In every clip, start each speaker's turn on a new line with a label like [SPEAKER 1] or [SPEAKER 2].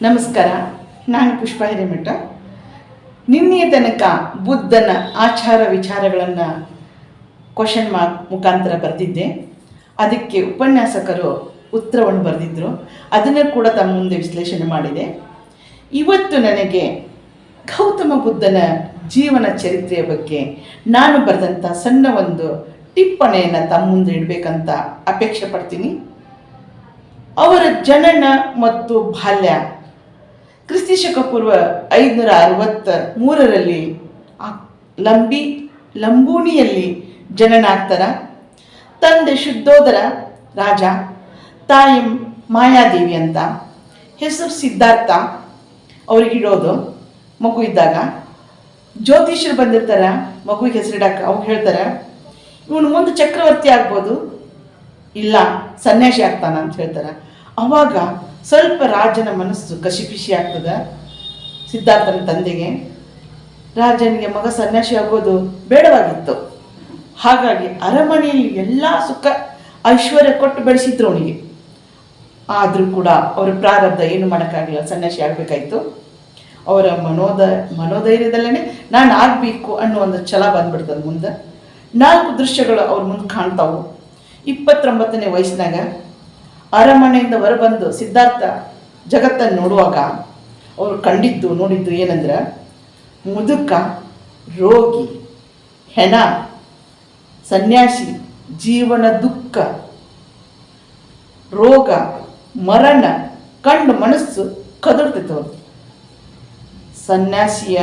[SPEAKER 1] ನಮಸ್ಕಾರ, ನಾನು ಪುಷ್ಪ ಹಿರೇಮಠ. ನಿನ್ನೆಯ ತನಕ ಬುದ್ಧನ ಆಚಾರ ವಿಚಾರಗಳನ್ನು ಕ್ವಶನ್ ಮಾರ್ಕ್ ಮುಖಾಂತರ ಬರೆದಿದ್ದೆ. ಅದಕ್ಕೆ ಉಪನ್ಯಾಸಕರು ಉತ್ತರವನ್ನು ಬರೆದಿದ್ದರು. ಅದನ್ನು ಕೂಡ ತಮ್ಮ ಮುಂದೆ ವಿಶ್ಲೇಷಣೆ ಮಾಡಿದೆ. ಇವತ್ತು ನನಗೆ ಗೌತಮ ಬುದ್ಧನ ಜೀವನ ಚರಿತ್ರೆಯ ಬಗ್ಗೆ ನಾನು ಬರೆದಂಥ ಸಣ್ಣ ಒಂದು ಟಿಪ್ಪಣಿಯನ್ನು ತಮ್ಮ ಮುಂದೆ ಇಡಬೇಕಂತ ಅಪೇಕ್ಷೆ ಪಡ್ತೀನಿ. ಅವರ ಜನನ ಮತ್ತು ಬಾಲ್ಯ ಕ್ರಿಸ್ತಿಶಕ ಪೂರ್ವ 563ರಲ್ಲಿ ಲಂಬೂಣಿಯಲ್ಲಿ ಜನನ ಆಗ್ತಾರೆ. ತಂದೆ ಶುದ್ಧೋದರ ರಾಜ, ತಾಯಿ ಮಾಯಾದೇವಿ ಅಂತ. ಹೆಸರು ಸಿದ್ಧಾರ್ಥ ಅವ್ರಿಗಿಡೋದು. ಮಗು ಇದ್ದಾಗ ಜ್ಯೋತಿಷ್ಯರು ಬಂದಿರ್ತಾರೆ ಮಗುವಿಗೆ ಹೆಸರಿಡಕ್ಕೆ. ಅವ್ರು ಹೇಳ್ತಾರೆ, ಇವನು ಮುಂದೆ ಚಕ್ರವರ್ತಿ ಆಗ್ಬೋದು, ಇಲ್ಲ ಸನ್ಯಾಸಿ ಆಗ್ತಾನ ಅಂತ ಹೇಳ್ತಾರೆ. ಆವಾಗ ಸ್ವಲ್ಪ ರಾಜನ ಮನಸ್ಸು ಕಸಿಪಿಸಿ ಆಗ್ತದೆ. ಸಿದ್ಧಾರ್ಥನ ತಂದೆಗೆ, ರಾಜನಿಗೆ ಮಗ ಸನ್ಯಾಸಿ ಆಗೋದು ಬೇಡವಾಗಿತ್ತು. ಹಾಗಾಗಿ ಅರಮನೆಯಲ್ಲಿ ಎಲ್ಲ ಸುಖ ಐಶ್ವರ್ಯ ಕೊಟ್ಟು ಬೆಳೆಸಿದ್ರು ಅವನಿಗೆ. ಆದರೂ ಕೂಡ ಅವರ ಪ್ರಾರಬ್ಧ ಏನು ಮಾಡೋಕ್ಕಾಗಲಿಲ್ಲ, ಸನ್ಯಾಸಿ ಆಗಬೇಕಾಯ್ತು. ಅವರ ಮನೋಧೈರ್ಯದಲ್ಲೇ ನಾನು ಆಗಬೇಕು ಅನ್ನೋ ಒಂದು ಛಲ ಬಂದ್ಬಿಡ್ತದೆ. ಮುಂದೆ 4 ದೃಶ್ಯಗಳು ಅವ್ರ ಮುಂದೆ ಕಾಣ್ತಾವು. 29ನೇ ವಯಸ್ಸಿನಾಗ ಅರಮನೆಯಿಂದ ಹೊರಬಂದು ಸಿದ್ಧಾರ್ಥ ಜಗತ್ತನ್ನು ನೋಡುವಾಗ ಅವರು ನೋಡಿದ್ದು ಏನಂದ್ರೆ, ಮುದುಕ, ರೋಗಿ, ಹೆಣ, ಸನ್ಯಾಸಿ, ಜೀವನ ದುಃಖ, ರೋಗ, ಮರಣ ಕಂಡು ಮನಸ್ಸು ಕದಡ್ತೈತೆ. ಅವ್ರಿಗೆ ಸನ್ಯಾಸಿಯ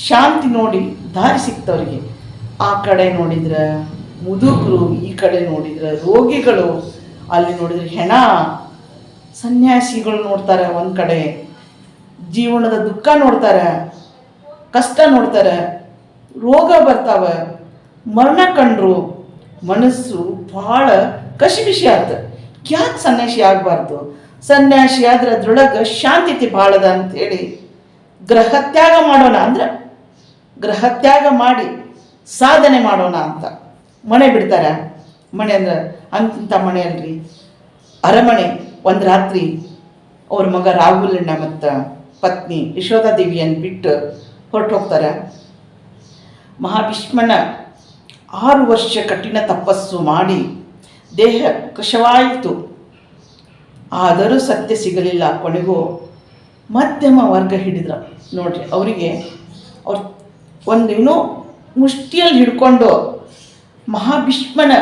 [SPEAKER 1] ಶಾಂತಿ ನೋಡಿ ದಾರಿ ಸಿಕ್ತವ್ರಿಗೆ. ಆ ಕಡೆ ನೋಡಿದ್ರೆ ಮುದುಕರು, ಈ ಕಡೆ ನೋಡಿದ್ರೆ ರೋಗಿಗಳು, ಅಲ್ಲಿ ನೋಡಿದ್ರೆ ಹೆಣ. ಸನ್ಯಾಸಿಗಳು ನೋಡ್ತಾರೆ ಒಂದು ಕಡೆ, ಜೀವನದ ದುಃಖ ನೋಡ್ತಾರೆ, ಕಷ್ಟ ನೋಡ್ತಾರೆ, ರೋಗ ಬರ್ತಾವ, ಮರಣ ಕಂಡ್ರು. ಮನಸ್ಸು ಭಾಳ ಕಸಿಬಿಸಿ ಆಯ್ತು. ಯಾಕೆ ಸನ್ಯಾಸಿ ಆಗಬಾರ್ದು? ಸನ್ಯಾಸಿ ಆದ್ರೆ ಅದ್ರೊಳಗೆ ಶಾಂತಿತೆ ಭಾಳದ ಅಂಥೇಳಿ ಗ್ರಹತ್ಯಾಗ ಮಾಡೋಣ ಅಂದ್ರೆ, ಗ್ರಹತ್ಯಾಗ ಮಾಡಿ ಸಾಧನೆ ಮಾಡೋಣ ಅಂತ ಮನೆ ಬಿಡ್ತಾರೆ. ಮನೆ ಅಂದ್ರೆ ಅಂತಿಂಥ ಮನೆ ಅಲ್ರಿ, ಅರಮನೆ. ಒಂದು ರಾತ್ರಿ ಅವ್ರ ಮಗ ರಾಹುಲಣ್ಣ ಮತ್ತು ಪತ್ನಿ ಯಶೋಧಾದೇವಿಯನ್ನು ಬಿಟ್ಟು ಹೊರಟು ಹೋಗ್ತಾರೆ. ಮಹಾಭೀಷ್ಮನ 6 ವರ್ಷ ಕಠಿಣ ತಪಸ್ಸು ಮಾಡಿ ದೇಹ ಕೃಶವಾಯಿತು. ಆದರೂ ಸತ್ಯ ಸಿಗಲಿಲ್ಲ. ಕೊನೆಗೂ ಮಧ್ಯಮ ವರ್ಗ ಹಿಡಿದ್ರ ನೋಡ್ರಿ. ಅವರಿಗೆ ಅವ್ರು ಒಂದೇನೋ ಮುಷ್ಟಿಯಲ್ಲಿ ಹಿಡ್ಕೊಂಡು ಮಹಾಭೀಷ್ಮನ